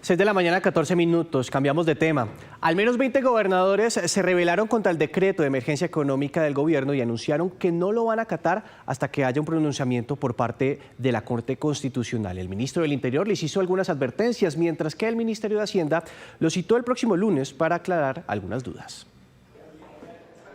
6 de la mañana, 14 minutos. Cambiamos de tema. Al menos 20 gobernadores se rebelaron contra el decreto de emergencia económica del gobierno y anunciaron que no lo van a acatar hasta que haya un pronunciamiento por parte de la Corte Constitucional. El ministro del Interior les hizo algunas advertencias, mientras que el Ministerio de Hacienda lo citó el próximo lunes para aclarar algunas dudas.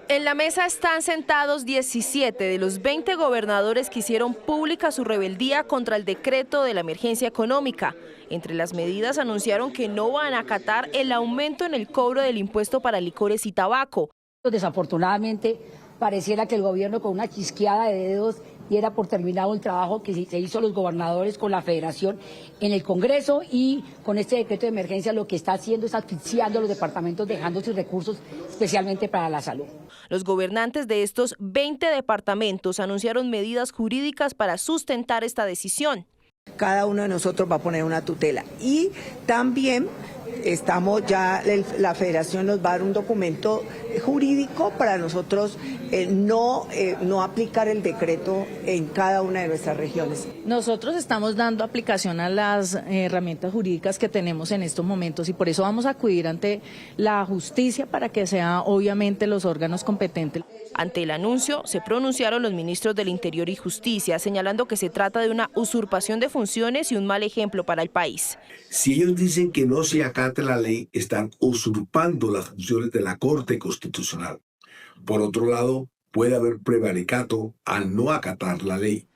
En la mesa están sentados 17 de los 20 gobernadores que hicieron pública su rebeldía contra el decreto de la emergencia económica. Entre las medidas anunciaron que no van a acatar el aumento en el cobro del impuesto para licores y tabaco. Desafortunadamente, pareciera que el gobierno con una chisqueada de dedos diera por terminado el trabajo que se hizo los gobernadores con la federación en el Congreso, y con este decreto de emergencia lo que está haciendo es asfixiando a los departamentos, dejando sin recursos especialmente para la salud. Los gobernantes de estos 20 departamentos anunciaron medidas jurídicas para sustentar esta decisión. Cada uno de nosotros va a poner una tutela y también la federación nos va a dar un documento jurídico para nosotros no aplicar el decreto en cada una de nuestras regiones. Nosotros estamos dando aplicación a las herramientas jurídicas que tenemos en estos momentos y por eso vamos a acudir ante la justicia para que sean obviamente los órganos competentes. Ante el anuncio se pronunciaron los ministros del Interior y Justicia, señalando que se trata de una usurpación de funciones y un mal ejemplo para el país. Si ellos dicen que no se acate la ley, están usurpando las funciones de la Corte Constitucional. Por otro lado, puede haber prevaricato al no acatar la ley.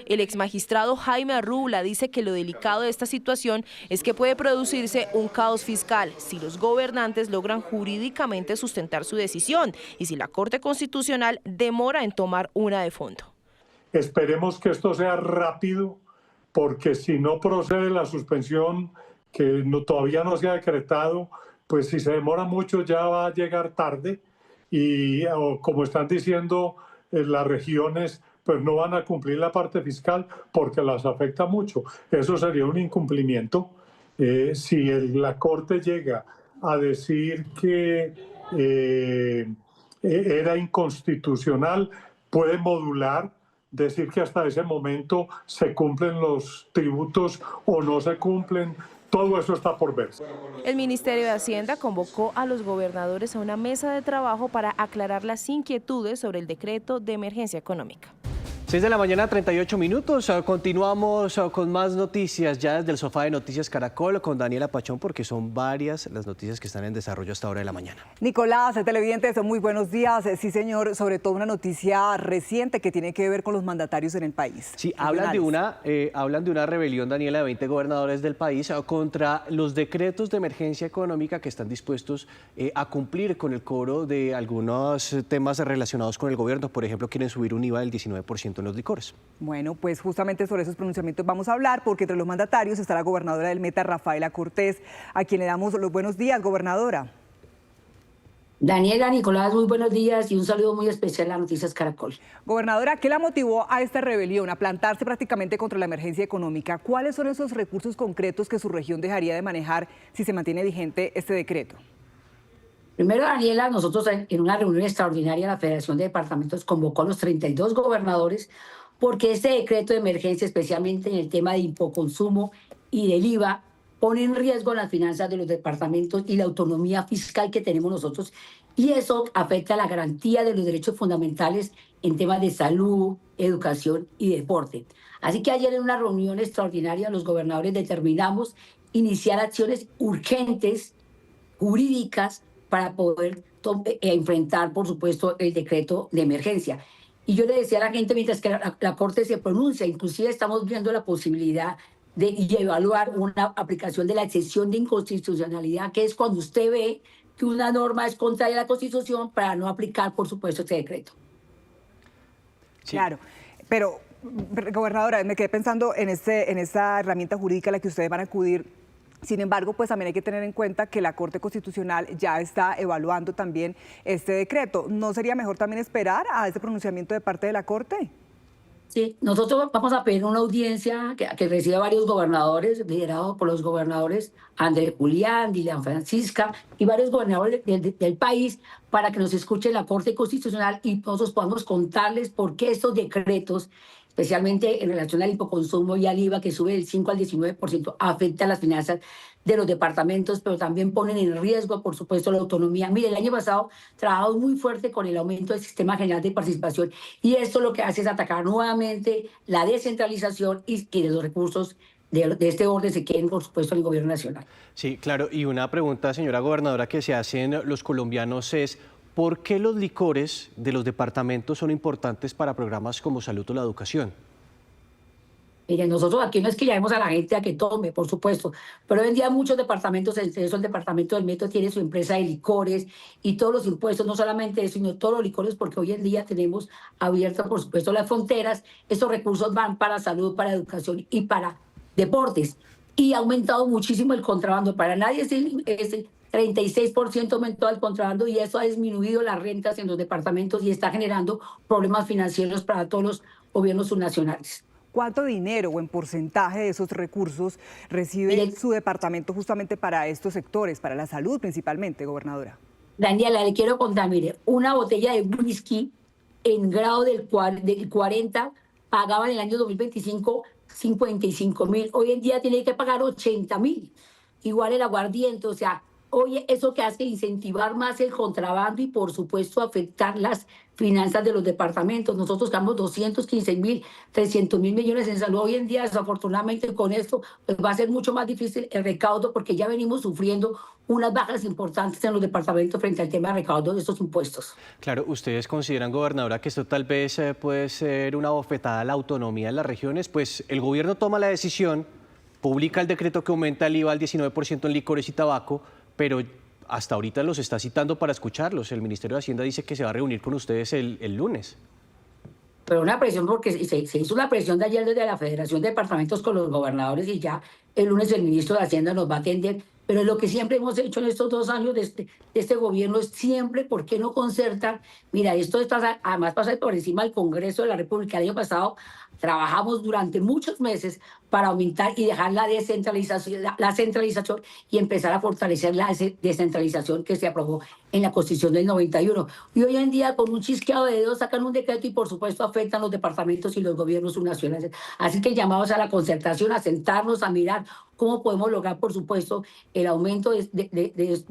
El exmagistrado Jaime Arrubla dice que lo delicado de esta situación es que puede producirse un caos fiscal si los gobernantes logran jurídicamente sustentar su decisión y si la Corte Constitucional demora en tomar una de fondo. Esperemos que esto sea rápido, porque si no procede la suspensión, que todavía no se ha decretado, pues si se demora mucho ya va a llegar tarde y como están diciendo las regiones, pues no van a cumplir la parte fiscal porque las afecta mucho. Eso sería un incumplimiento. Si la Corte llega a decir que era inconstitucional, puede modular, decir que hasta ese momento se cumplen los tributos o no se cumplen. Todo eso está por verse. El Ministerio de Hacienda convocó a los gobernadores a una mesa de trabajo para aclarar las inquietudes sobre el decreto de emergencia económica. 6 de la mañana, 38 minutos. Continuamos con más noticias ya desde el sofá de Noticias Caracol con Daniela Pachón, porque son varias las noticias que están en desarrollo hasta ahora de la mañana. Nicolás, televidentes, muy buenos días. Sí, señor, sobre todo una noticia reciente que tiene que ver con los mandatarios en el país. Sí, hablan de una rebelión, Daniela, de 20 gobernadores del país contra los decretos de emergencia económica que están dispuestos a cumplir con el cobro de algunos temas relacionados con el gobierno. Por ejemplo, quieren subir un IVA del 19% en los licores. Bueno, pues justamente sobre esos pronunciamientos vamos a hablar, porque entre los mandatarios está la gobernadora del Meta, Rafaela Cortés, a quien le damos los buenos días, gobernadora. Daniela, Nicolás, muy buenos días y un saludo muy especial a Noticias Caracol. Gobernadora, ¿qué la motivó a esta rebelión, a plantarse prácticamente contra la emergencia económica? ¿Cuáles son esos recursos concretos que su región dejaría de manejar si se mantiene vigente este decreto? Primero, Daniela, nosotros en una reunión extraordinaria la Federación de Departamentos convocó a los 32 gobernadores porque este decreto de emergencia, especialmente en el tema de impoconsumo y del IVA, pone en riesgo las finanzas de los departamentos y la autonomía fiscal que tenemos nosotros, y eso afecta a la garantía de los derechos fundamentales en temas de salud, educación y deporte. Así que ayer en una reunión extraordinaria los gobernadores determinamos iniciar acciones urgentes, jurídicas, para poder enfrentar, por supuesto, el decreto de emergencia. Y yo le decía a la gente, mientras que la Corte se pronuncia, inclusive estamos viendo la posibilidad de evaluar una aplicación de la excepción de inconstitucionalidad, que es cuando usted ve que una norma es contraria a la Constitución para no aplicar, por supuesto, este decreto. Sí. Claro, pero, gobernadora, me quedé pensando en esa herramienta jurídica a la que ustedes van a acudir. Sin embargo, pues también hay que tener en cuenta que la Corte Constitucional ya está evaluando también este decreto. ¿No sería mejor también esperar a ese pronunciamiento de parte de la Corte? Sí, nosotros vamos a pedir una audiencia que reciba varios gobernadores, liderados por los gobernadores Andrés Julián, Dilian Francisca y varios gobernadores del país, para que nos escuche la Corte Constitucional y nosotros podamos contarles por qué estos decretos especialmente en relación al hipoconsumo y al IVA, que sube del 5 al 19%, afecta a las finanzas de los departamentos, pero también ponen en riesgo, por supuesto, la autonomía. Mire, el año pasado trabajamos muy fuerte con el aumento del sistema general de participación y esto lo que hace es atacar nuevamente la descentralización y que los recursos de este orden se queden, por supuesto, en el gobierno nacional. Sí, claro. Y una pregunta, señora gobernadora, que se hacen los colombianos es: ¿por qué los licores de los departamentos son importantes para programas como salud o la educación? Miren, nosotros aquí no es que llamemos a la gente a que tome, por supuesto, pero hoy en día muchos departamentos, entre eso el departamento del Metro tiene su empresa de licores y todos los impuestos, no solamente eso, sino todos los licores, porque hoy en día tenemos abiertas, por supuesto, las fronteras. Estos recursos van para salud, para educación y para deportes. Y ha aumentado muchísimo el contrabando. Para nadie es 36% aumentó el contrabando y eso ha disminuido las rentas en los departamentos y está generando problemas financieros para todos los gobiernos subnacionales. ¿Cuánto dinero o en porcentaje de esos recursos recibe su departamento justamente para estos sectores, para la salud principalmente, gobernadora? Daniela, le quiero contar, mire, una botella de whisky en grado del 40 pagaba en el año 2025 $55.000. Hoy en día tiene que pagar $80.000. Igual el aguardiente, o sea, oye, eso que hace incentivar más el contrabando y, por supuesto, afectar las finanzas de los departamentos. Nosotros ganamos 215.000, 300.000 millones en salud. Hoy en día, desafortunadamente, con esto pues, va a ser mucho más difícil el recaudo porque ya venimos sufriendo unas bajas importantes en los departamentos frente al tema de recaudo de estos impuestos. Claro, ¿ustedes consideran, gobernadora, que esto tal vez puede ser una bofetada a la autonomía de las regiones? Pues el gobierno toma la decisión, publica el decreto que aumenta el IVA al 19% en licores y tabaco, pero hasta ahorita los está citando para escucharlos. El Ministerio de Hacienda dice que se va a reunir con ustedes el lunes. Pero una presión, porque se hizo una presión de ayer desde la Federación de Departamentos con los gobernadores y ya el lunes el ministro de Hacienda nos va a atender. Pero lo que siempre hemos hecho en estos 2 años de este gobierno es siempre, ¿por qué no concertar? Mira, esto además pasa por encima del Congreso de la República. El año pasado trabajamos durante muchos meses para aumentar y dejar la centralización y empezar a fortalecer la descentralización que se aprobó en la Constitución del 91. Y hoy en día, con un chisqueado de dedos, sacan un decreto y, por supuesto, afectan los departamentos y los gobiernos subnacionales. Así que llamamos a la concertación, a sentarnos, a mirar cómo podemos lograr, por supuesto, el aumento de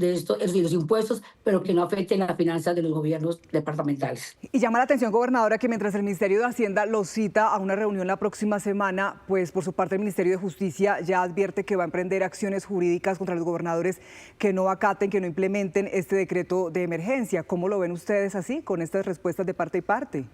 los impuestos, pero que no afecten las finanzas de los gobiernos departamentales. Y llama la atención, gobernadora, que mientras el Ministerio de Hacienda los cita a una reunión la próxima semana, pues por su parte el Ministerio de Justicia ya advierte que va a emprender acciones jurídicas contra los gobernadores que no acaten, que no implementen este decreto de emergencia. ¿Cómo lo ven ustedes así, con estas respuestas de parte y parte?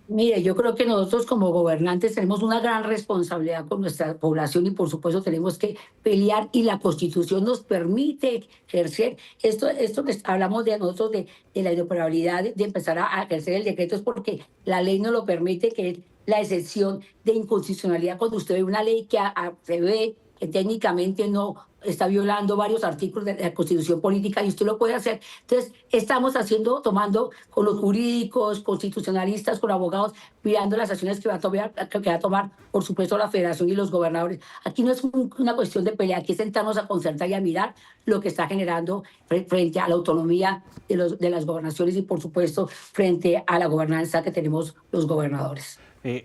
Mire, yo creo que nosotros como gobernantes tenemos una gran responsabilidad con nuestra población y por supuesto tenemos que pelear y la Constitución nos permite ejercer esto que hablamos de nosotros de la inoperabilidad de empezar a ejercer el decreto es porque la ley nos lo permite, que es la excepción de inconstitucionalidad cuando usted ve una ley que se ve que técnicamente no está violando varios artículos de la Constitución política y usted lo puede hacer. Entonces, estamos tomando con los jurídicos, constitucionalistas, con abogados, mirando las acciones que va a tomar, por supuesto, la Federación y los gobernadores. Aquí no es una cuestión de pelea, aquí es sentarnos a concertar y a mirar lo que está generando frente a la autonomía de las gobernaciones y, por supuesto, frente a la gobernanza que tenemos los gobernadores.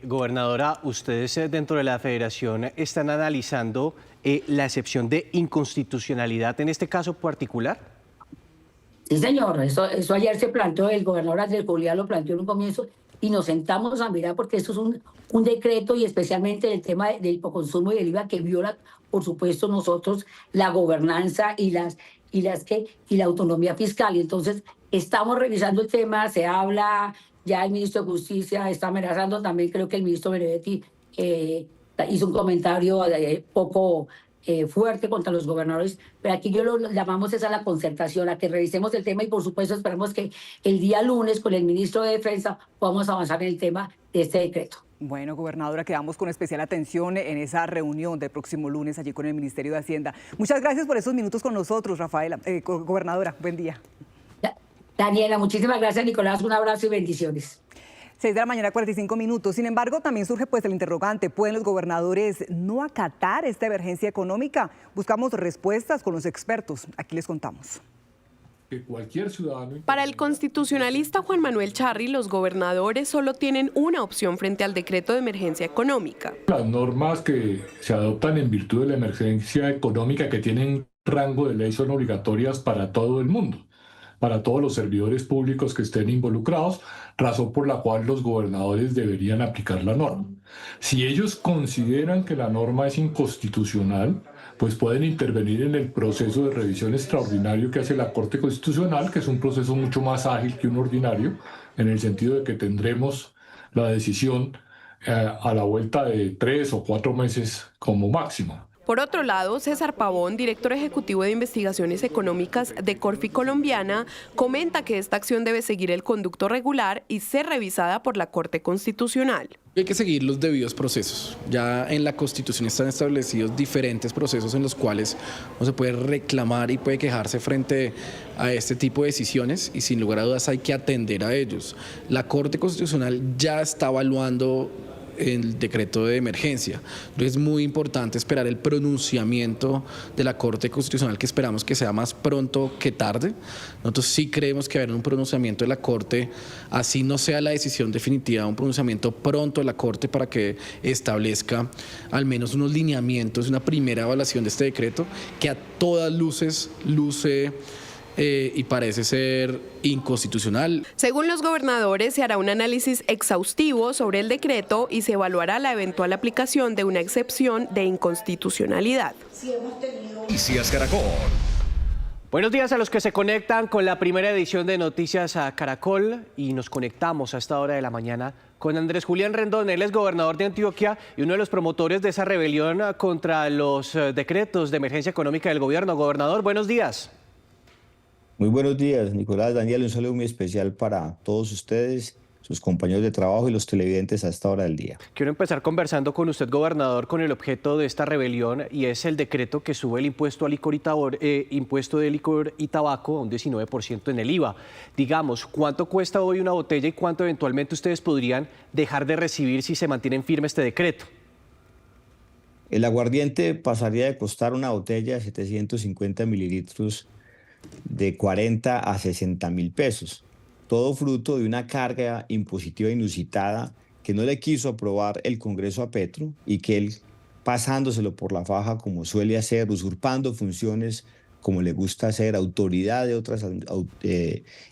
Gobernadora, ustedes dentro de la Federación están analizando la excepción de inconstitucionalidad en este caso particular. Sí, señor, eso ayer se planteó, el gobernador Andrés Julián lo planteó en un comienzo y nos sentamos a mirar porque esto es un decreto y especialmente el tema del hipoconsumo y del IVA que viola, por supuesto, nosotros la gobernanza y la autonomía fiscal. Y entonces estamos revisando el tema, se habla. Ya el ministro de Justicia está amenazando, también creo que el ministro Benedetti hizo un comentario poco fuerte contra los gobernadores, pero aquí yo lo llamamos a la concertación, a que revisemos el tema y por supuesto esperamos que el día lunes con el ministro de Defensa podamos avanzar en el tema de este decreto. Bueno, gobernadora, quedamos con especial atención en esa reunión del próximo lunes allí con el Ministerio de Hacienda. Muchas gracias por esos minutos con nosotros, Rafaela. Gobernadora, buen día. Daniela, muchísimas gracias, Nicolás, un abrazo y bendiciones. 6 de la mañana, 45 minutos. Sin embargo, también surge pues el interrogante, ¿pueden los gobernadores no acatar esta emergencia económica? Buscamos respuestas con los expertos, aquí les contamos. que cualquier ciudadano... Para el constitucionalista Juan Manuel Charri, los gobernadores solo tienen una opción frente al decreto de emergencia económica. Las normas que se adoptan en virtud de la emergencia económica que tienen rango de ley son obligatorias para todo el mundo, para todos los servidores públicos que estén involucrados, razón por la cual los gobernadores deberían aplicar la norma. Si ellos consideran que la norma es inconstitucional, pues pueden intervenir en el proceso de revisión extraordinario que hace la Corte Constitucional, que es un proceso mucho más ágil que un ordinario, en el sentido de que tendremos la decisión a la vuelta de 3 o 4 meses como máximo. Por otro lado, César Pavón, director ejecutivo de investigaciones económicas de Corfi Colombiana, comenta que esta acción debe seguir el conducto regular y ser revisada por la Corte Constitucional. Hay que seguir los debidos procesos. Ya en la Constitución están establecidos diferentes procesos en los cuales uno se puede reclamar y puede quejarse frente a este tipo de decisiones y sin lugar a dudas hay que atender a ellos. La Corte Constitucional ya está evaluando el decreto de emergencia. Entonces es muy importante esperar el pronunciamiento de la Corte Constitucional, que esperamos que sea más pronto que tarde. Nosotros sí creemos que va a haber un pronunciamiento de la Corte, así no sea la decisión definitiva, un pronunciamiento pronto de la Corte para que establezca al menos unos lineamientos, una primera evaluación de este decreto que a todas luces luce y parece ser inconstitucional. Según los gobernadores, se hará un análisis exhaustivo sobre el decreto y se evaluará la eventual aplicación de una excepción de inconstitucionalidad. Noticias Caracol. Buenos días a los que se conectan con la primera edición de Noticias a Caracol y nos conectamos a esta hora de la mañana con Andrés Julián Rendón. Él es gobernador de Antioquia y uno de los promotores de esa rebelión contra los decretos de emergencia económica del gobierno. Gobernador, buenos días. Muy buenos días, Nicolás, Daniel, un saludo muy especial para todos ustedes, sus compañeros de trabajo y los televidentes a esta hora del día. Quiero empezar conversando con usted, gobernador, con el objeto de esta rebelión y es el decreto que sube el impuesto impuesto de licor y tabaco a un 19% en el IVA. Digamos, ¿cuánto cuesta hoy una botella y cuánto eventualmente ustedes podrían dejar de recibir si se mantiene firme este decreto? El aguardiente pasaría de costar una botella de 750 mililitros de 40 a 60 mil pesos, todo fruto de una carga impositiva inusitada que no le quiso aprobar el Congreso a Petro y que él, pasándoselo por la faja como suele hacer, usurpando funciones como le gusta hacer, autoridad de otras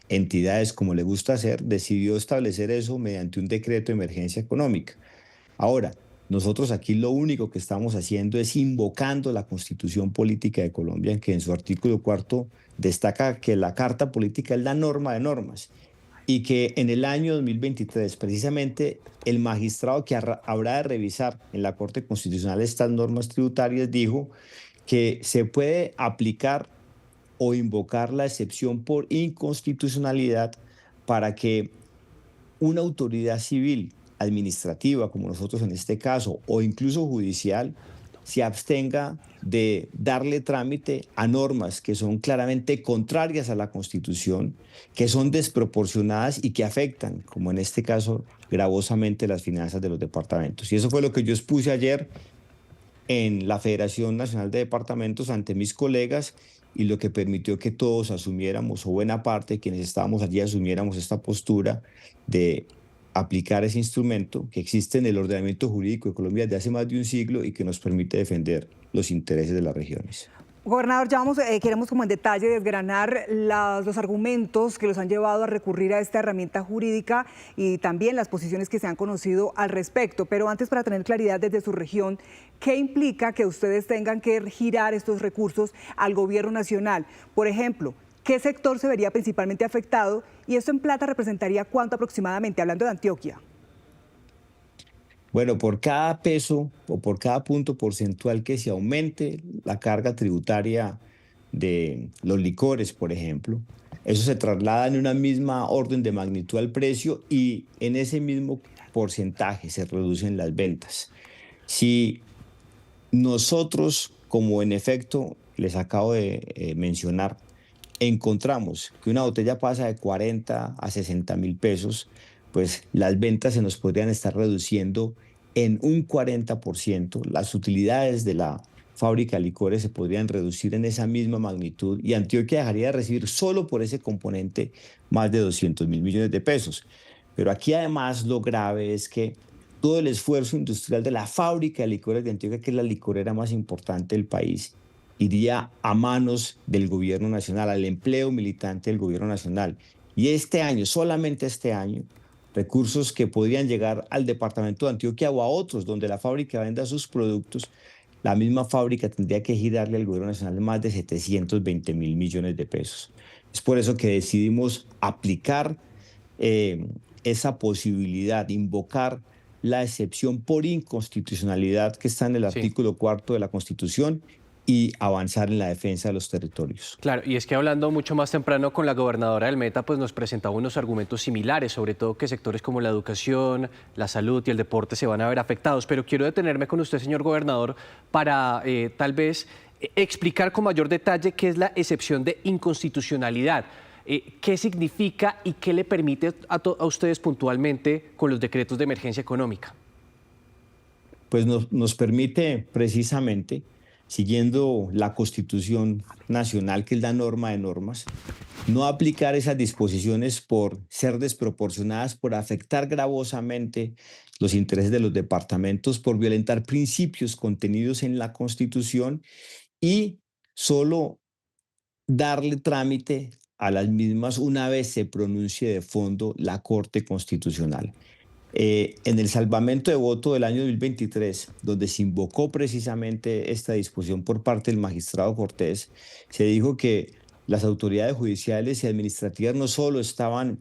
entidades como le gusta hacer, decidió establecer eso mediante un decreto de emergencia económica. Ahora, nosotros aquí lo único que estamos haciendo es invocando la Constitución Política de Colombia, que en su artículo 4 destaca que la Carta Política es la norma de normas y que en el año 2023 precisamente el magistrado que habrá de revisar en la Corte Constitucional estas normas tributarias dijo que se puede aplicar o invocar la excepción por inconstitucionalidad para que una autoridad civil, administrativa, como nosotros en este caso, o incluso judicial, se abstenga de darle trámite a normas que son claramente contrarias a la Constitución, que son desproporcionadas y que afectan, como en este caso, gravosamente las finanzas de los departamentos. Y eso fue lo que yo expuse ayer en la Federación Nacional de Departamentos ante mis colegas y lo que permitió que todos asumiéramos, o buena parte, quienes estábamos allí, asumiéramos esta postura de aplicar ese instrumento que existe en el ordenamiento jurídico de Colombia desde hace más de un siglo y que nos permite defender los intereses de las regiones. Gobernador, ya queremos como en detalle desgranar los argumentos que los han llevado a recurrir a esta herramienta jurídica y también las posiciones que se han conocido al respecto. Pero antes, para tener claridad desde su región, ¿qué implica que ustedes tengan que girar estos recursos al gobierno nacional? Por ejemplo, ¿qué sector se vería principalmente afectado? Y esto en plata representaría ¿cuánto aproximadamente, hablando de Antioquia? Bueno, por cada peso o por cada punto porcentual que se aumente la carga tributaria de los licores, por ejemplo, eso se traslada en una misma orden de magnitud al precio y en ese mismo porcentaje se reducen las ventas. Si nosotros, como en efecto les acabo de mencionar, encontramos que una botella pasa de 40 a 60 mil pesos, pues las ventas se nos podrían estar reduciendo en un 40%, las utilidades de la fábrica de licores se podrían reducir en esa misma magnitud y Antioquia dejaría de recibir solo por ese componente más de 200.000 millones de pesos. Pero aquí además lo grave es que todo el esfuerzo industrial de la fábrica de licores de Antioquia, que es la licorera más importante del país, iría a manos del gobierno nacional, al empleo militante del gobierno nacional. Y este año, solamente este año, recursos que podrían llegar al departamento de Antioquia o a otros donde la fábrica venda sus productos, la misma fábrica tendría que girarle al gobierno nacional más de 720.000 millones de pesos. Es por eso que decidimos aplicar esa posibilidad, invocar la excepción por inconstitucionalidad que está en el artículo 4 de la Constitución y avanzar en la defensa de los territorios. Claro, y es que hablando mucho más temprano con la gobernadora del Meta, pues nos presentaba unos argumentos similares, sobre todo que sectores como la educación, la salud y el deporte se van a ver afectados. Pero quiero detenerme con usted, señor gobernador, para tal vez explicar con mayor detalle qué es la excepción de inconstitucionalidad. ¿Qué significa y qué le permite a ustedes puntualmente con los decretos de emergencia económica? Pues nos permite precisamente, siguiendo la Constitución Nacional, que es la norma de normas, no aplicar esas disposiciones por ser desproporcionadas, por afectar gravosamente los intereses de los departamentos, por violentar principios contenidos en la Constitución y solo darle trámite a las mismas una vez se pronuncie de fondo la Corte Constitucional. En el salvamento de voto del año 2023, donde se invocó precisamente esta disposición por parte del magistrado Cortés, se dijo que las autoridades judiciales y administrativas no solo estaban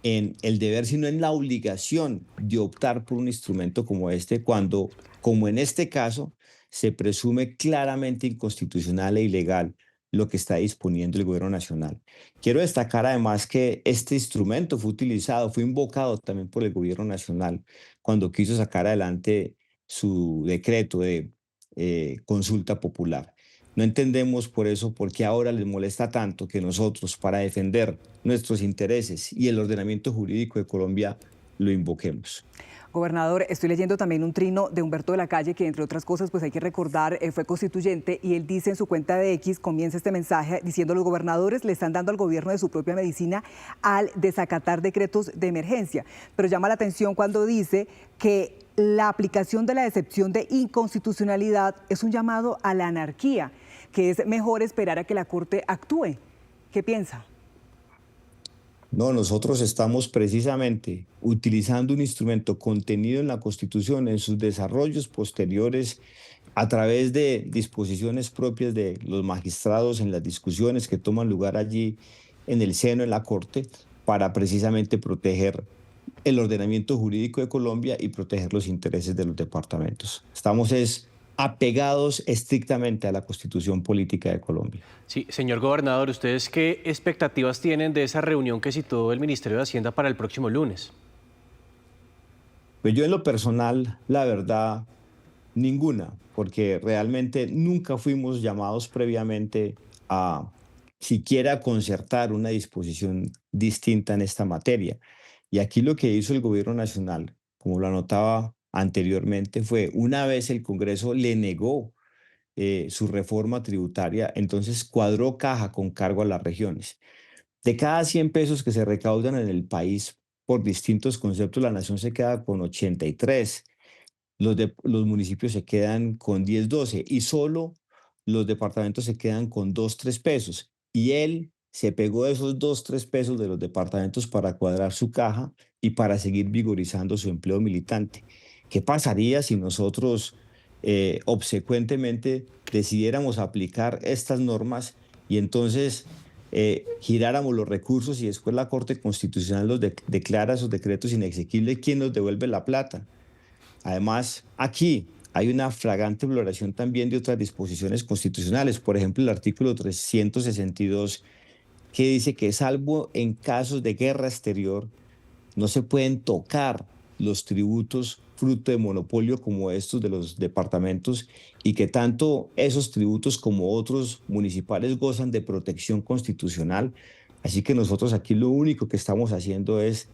en el deber, sino en la obligación de optar por un instrumento como este, cuando, como en este caso, se presume claramente inconstitucional e ilegal lo que está disponiendo el gobierno nacional. Quiero destacar además que este instrumento fue invocado también por el gobierno nacional cuando quiso sacar adelante su decreto de consulta popular. No entendemos por eso por qué ahora les molesta tanto que nosotros, para defender nuestros intereses y el ordenamiento jurídico de Colombia, lo invoquemos. Gobernador, estoy leyendo también un trino de Humberto de la Calle, que entre otras cosas, pues hay que recordar, fue constituyente, y él dice en su cuenta de X, comienza este mensaje diciendo: los gobernadores le están dando al gobierno de su propia medicina al desacatar decretos de emergencia. Pero llama la atención cuando dice que la aplicación de la excepción de inconstitucionalidad es un llamado a la anarquía, que es mejor esperar a que la Corte actúe. ¿Qué piensa? No, nosotros estamos precisamente utilizando un instrumento contenido en la Constitución, en sus desarrollos posteriores, a través de disposiciones propias de los magistrados en las discusiones que toman lugar allí en el seno de la Corte, para precisamente proteger el ordenamiento jurídico de Colombia y proteger los intereses de los departamentos. Estamos apegados estrictamente a la Constitución Política de Colombia. Sí, señor gobernador, ¿ustedes qué expectativas tienen de esa reunión que citó el Ministerio de Hacienda para el próximo lunes? Pues yo en lo personal, la verdad, ninguna, porque realmente nunca fuimos llamados previamente a siquiera concertar una disposición distinta en esta materia. Y aquí lo que hizo el gobierno nacional, como lo anotaba anteriormente, fue una vez el Congreso le negó su reforma tributaria, entonces cuadró caja con cargo a las regiones. De cada 100 pesos que se recaudan en el país por distintos conceptos, la nación se queda con 83, los municipios se quedan con 10, 12 y solo los departamentos se quedan con 2, 3 pesos. Y él se pegó esos 2, 3 pesos de los departamentos para cuadrar su caja y para seguir vigorizando su empleo militante. ¿Qué pasaría si nosotros obsecuentemente decidiéramos aplicar estas normas y entonces giráramos los recursos y después la Corte Constitucional declara esos decretos inexequibles? ¿Quién nos devuelve la plata? Además, aquí hay una flagrante violación también de otras disposiciones constitucionales. Por ejemplo, el artículo 362, que dice que salvo en casos de guerra exterior, no se pueden tocar los tributos fruto de monopolio como estos de los departamentos, y que tanto esos tributos como otros municipales gozan de protección constitucional. Así que nosotros aquí lo único que estamos haciendo es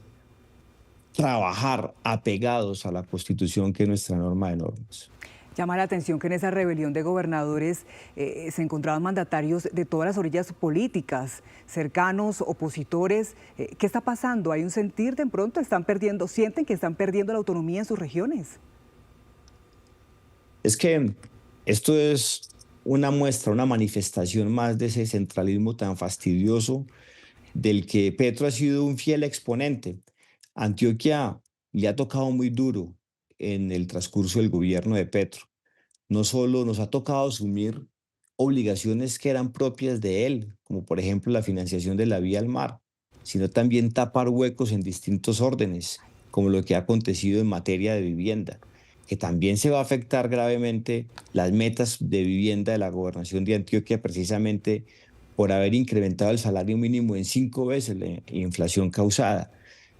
trabajar apegados a la Constitución, que es nuestra norma de normas. Llama la atención que en esa rebelión de gobernadores se encontraban mandatarios de todas las orillas políticas, cercanos, opositores. ¿Qué está pasando? ¿Hay un sentir de pronto? ¿Sienten que están perdiendo la autonomía en sus regiones? Es que esto es una muestra, una manifestación más de ese centralismo tan fastidioso del que Petro ha sido un fiel exponente. Antioquia le ha tocado muy duro en el transcurso del gobierno de Petro. No solo nos ha tocado asumir obligaciones que eran propias de él, como por ejemplo la financiación de la vía al mar, sino también tapar huecos en distintos órdenes, como lo que ha acontecido en materia de vivienda, que también se va a afectar gravemente las metas de vivienda de la gobernación de Antioquia, precisamente por haber incrementado el salario mínimo en 5 veces la inflación causada.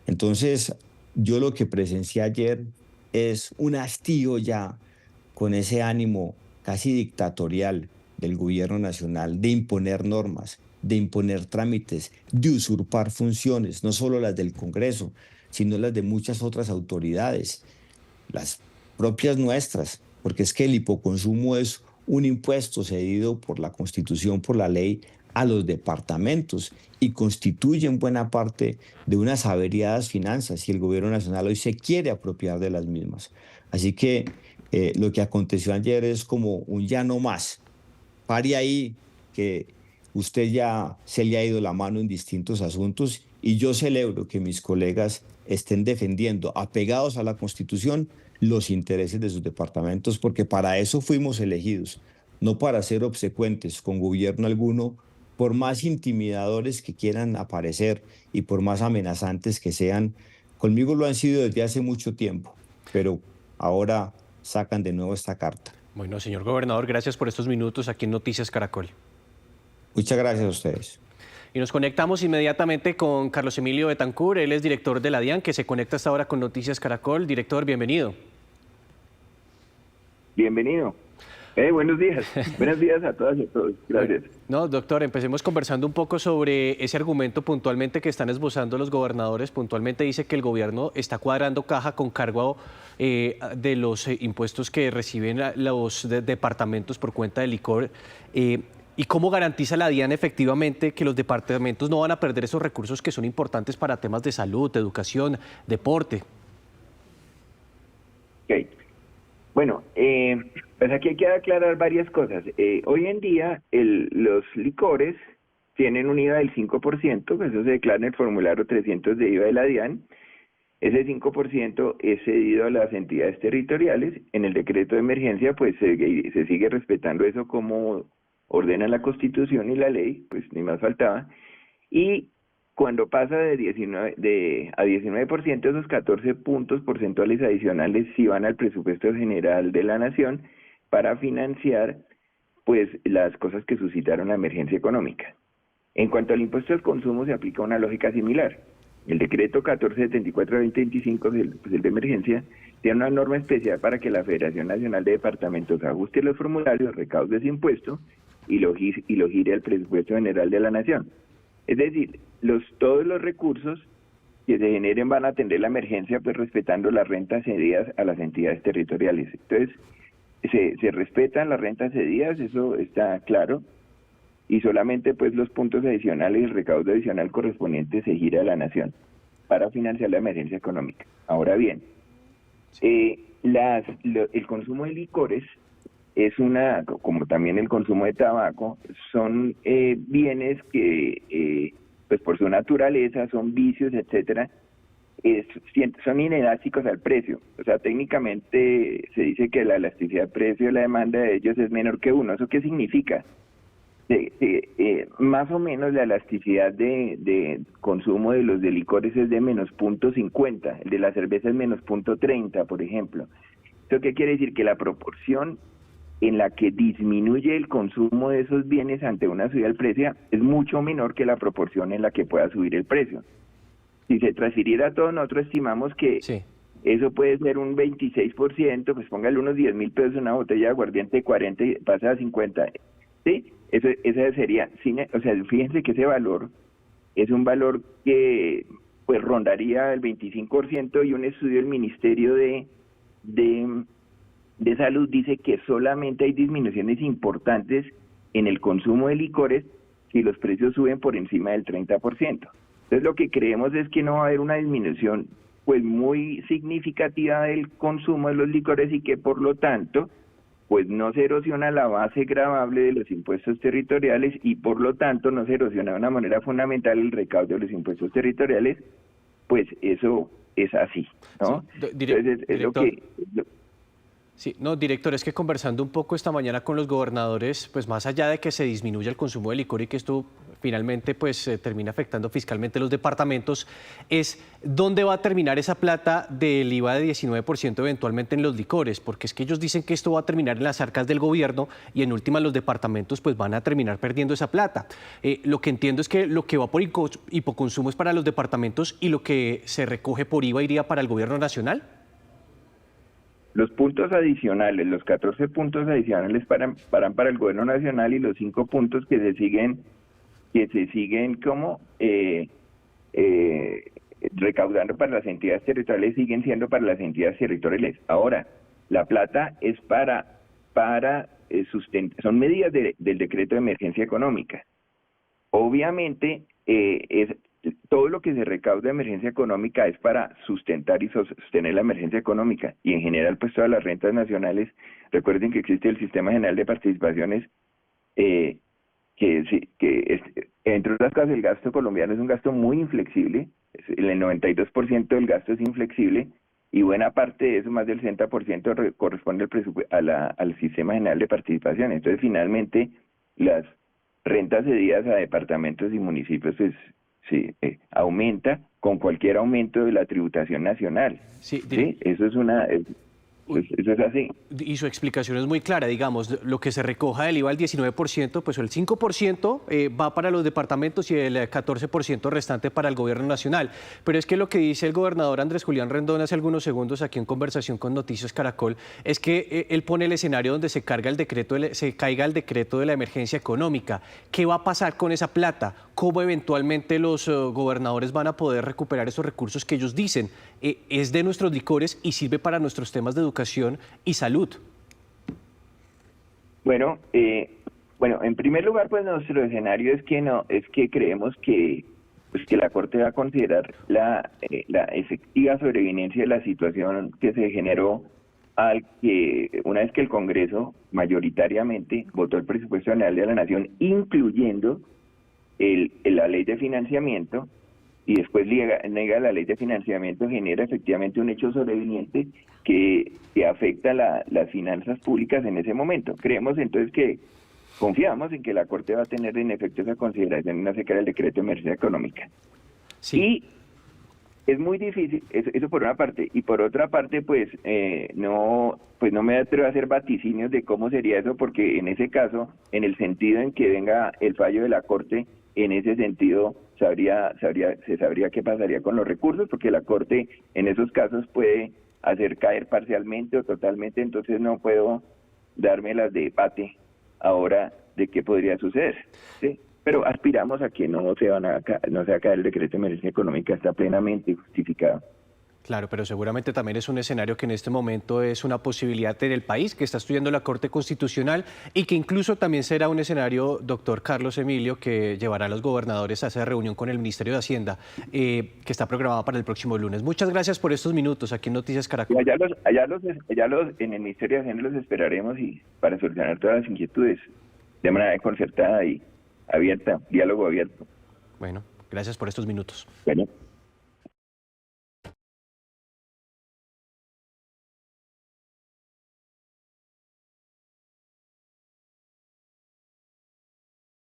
Entonces, yo lo que presencié ayer es un hastío ya con ese ánimo casi dictatorial del gobierno nacional de imponer normas, de imponer trámites, de usurpar funciones, no solo las del Congreso, sino las de muchas otras autoridades, las propias nuestras, porque es que el hipoconsumo es un impuesto cedido por la Constitución, por la ley, a los departamentos y constituyen buena parte de unas averiadas finanzas y el gobierno nacional hoy se quiere apropiar de las mismas. Así que lo que aconteció ayer es como un ya no más. Pare ahí que usted ya se le ha ido la mano en distintos asuntos y yo celebro que mis colegas estén defendiendo, apegados a la Constitución, los intereses de sus departamentos, porque para eso fuimos elegidos, no para ser obsecuentes con gobierno alguno, por más intimidadores que quieran aparecer y por más amenazantes que sean. Conmigo lo han sido desde hace mucho tiempo, pero ahora sacan de nuevo esta carta. Bueno, señor gobernador, gracias por estos minutos aquí en Noticias Caracol. Muchas gracias a ustedes. Y nos conectamos inmediatamente con Carlos Emilio Betancur, él es director de la DIAN, que se conecta hasta ahora con Noticias Caracol. Director, bienvenido. Bienvenido. Buenos días. Buenos días a todas y a todos. Gracias. No, doctor, empecemos conversando un poco sobre ese argumento puntualmente que están esbozando los gobernadores. Puntualmente dice que el gobierno está cuadrando caja con cargo de los impuestos que reciben los departamentos por cuenta del licor. ¿Y cómo garantiza la DIAN efectivamente que los departamentos no van a perder esos recursos que son importantes para temas de salud, educación, deporte? Okay. Bueno, pues aquí hay que aclarar varias cosas. Hoy en día los licores tienen un IVA del 5%, pues eso se declara en el formulario 300 de IVA de la DIAN. Ese 5% es cedido a las entidades territoriales. En el decreto de emergencia pues se sigue respetando eso como ordena la Constitución y la ley, pues ni más faltaba. Y cuando pasa a 19%, esos 14 puntos porcentuales adicionales sí van al presupuesto general de la Nación para financiar pues las cosas que suscitaron la emergencia económica. En cuanto al impuesto al consumo, se aplica una lógica similar. El decreto 1474-2025, el de emergencia, tiene una norma especial para que la Federación Nacional de Departamentos ajuste los formularios, recaude ese impuesto y lo gire al presupuesto general de la Nación. Es decir, todos los recursos que se generen van a atender la emergencia, pues respetando las rentas cedidas a las entidades territoriales. Entonces, se respetan las rentas cedidas, eso está claro, y solamente pues los puntos adicionales y el recaudo adicional correspondiente se gira a la Nación para financiar la emergencia económica. Ahora bien, el consumo de licores es como también el consumo de tabaco, son bienes que, pues por su naturaleza, son vicios, etcétera, son inelásticos al precio. O sea, técnicamente se dice que la elasticidad de precio de la demanda de ellos es menor que 1. ¿Eso qué significa? Más o menos la elasticidad de consumo de los licores es de menos 0.50, el de la cerveza es menos 0.30, por ejemplo. ¿Eso qué quiere decir? Que la proporción en la que disminuye el consumo de esos bienes ante una subida del precio es mucho menor que la proporción en la que pueda subir el precio. Si se transfiriera todo, nosotros estimamos que eso puede ser un 26%, pues póngale unos 10.000 pesos una botella de aguardiente 40 y pasa a 50. ¿Sí? Esa sería, o sea, fíjense que ese valor es un valor que pues rondaría el 25%, y un estudio del Ministerio de de Salud dice que solamente hay disminuciones importantes en el consumo de licores si los precios suben por encima del 30%. Entonces lo que creemos es que no va a haber una disminución pues muy significativa del consumo de los licores y que por lo tanto pues no se erosiona la base gravable de los impuestos territoriales y por lo tanto no se erosiona de una manera fundamental el recaudo de los impuestos territoriales, pues eso es así, ¿no? Sí, Entonces es lo que... Sí, no, director, es que conversando un poco esta mañana con los gobernadores, pues más allá de que se disminuya el consumo de licor y que esto finalmente pues termina afectando fiscalmente los departamentos, es dónde va a terminar esa plata del IVA de 19% eventualmente en los licores, porque es que ellos dicen que esto va a terminar en las arcas del gobierno y en última los departamentos pues van a terminar perdiendo esa plata. Lo que entiendo es que lo que va por hipoconsumo es para los departamentos y lo que se recoge por IVA iría para el gobierno nacional. Los puntos adicionales, los 14 puntos adicionales para el gobierno nacional y los 5 puntos que se siguen como recaudando para las entidades territoriales siguen siendo para las entidades territoriales. Ahora, la plata es para son medidas del decreto de emergencia económica. Obviamente, todo lo que se recauda de emergencia económica es para sustentar y sostener la emergencia económica y en general pues todas las rentas nacionales. Recuerden que existe el Sistema General de Participaciones entre otras cosas el gasto colombiano es un gasto muy inflexible, el 92% del gasto es inflexible y buena parte de eso, más del 60% corresponde al Sistema General de Participaciones. Entonces finalmente las rentas cedidas a departamentos y municipios pues aumenta con cualquier aumento de la tributación nacional. Sí, ¿sí? Eso es así. Y su explicación es muy clara, digamos, lo que se recoja del IVA al 19%, pues el 5% va para los departamentos y el 14% restante para el gobierno nacional. Pero es que lo que dice el gobernador Andrés Julián Rendón hace algunos segundos aquí en conversación con Noticias Caracol es que él pone el escenario donde se caiga el decreto de la emergencia económica. ¿Qué va a pasar con esa plata? ¿Cómo eventualmente los gobernadores van a poder recuperar esos recursos que ellos dicen es de nuestros licores y sirve para nuestros temas de educación y salud? Bueno, en primer lugar, pues nuestro escenario es que creemos que la Corte va a considerar la efectiva sobrevivencia de la situación que se generó una vez que el Congreso mayoritariamente votó el presupuesto general de la Nación, incluyendo la ley de financiamiento, y después nega la ley de financiamiento, genera efectivamente un hecho sobreviviente que afecta las finanzas públicas en ese momento. Creemos entonces confiamos en que la Corte va a tener en efecto esa consideración en acerca del decreto de emergencia económica. Sí. Y es muy difícil, eso por una parte, y por otra parte no me atrevo a hacer vaticinios de cómo sería eso, porque en ese caso, en el sentido en que venga el fallo de la Corte, en ese sentido se sabría qué pasaría con los recursos, porque la Corte en esos casos puede hacer caer parcialmente o totalmente, entonces no puedo darme las de debate ahora de qué podría suceder, ¿sí? Pero aspiramos a que no se va a caer el decreto de emergencia económica, está plenamente justificado. Claro, pero seguramente también es un escenario que en este momento es una posibilidad en el país, que está estudiando la Corte Constitucional y que incluso también será un escenario, doctor Carlos Emilio, que llevará a los gobernadores a esa reunión con el Ministerio de Hacienda, que está programada para el próximo lunes. Muchas gracias por estos minutos aquí en Noticias Caracol. En el Ministerio de Hacienda los esperaremos y para solucionar todas las inquietudes de manera concertada y abierta, diálogo abierto. Bueno, gracias por estos minutos. Bueno.